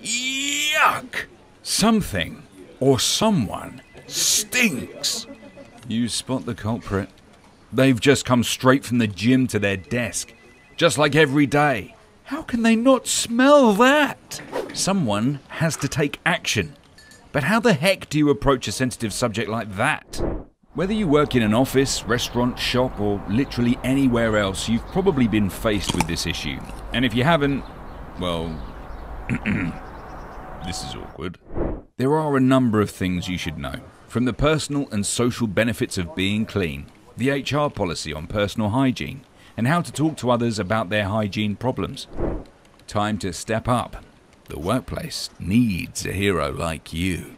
Yuck! Something or someone stinks. You spot the culprit. They've just come straight from the gym to their desk, just like every day. How can they not smell that? Someone has to take action. But how the heck do you approach a sensitive subject like that? Whether you work in an office, restaurant, shop, or literally anywhere else, you've probably been faced with this issue. And if you haven't, well, this is awkward. There are a number of things you should know, from the personal and social benefits of being clean, the HR policy on personal hygiene, and how to talk to others about their hygiene problems. Time to step up. The workplace needs a hero like you.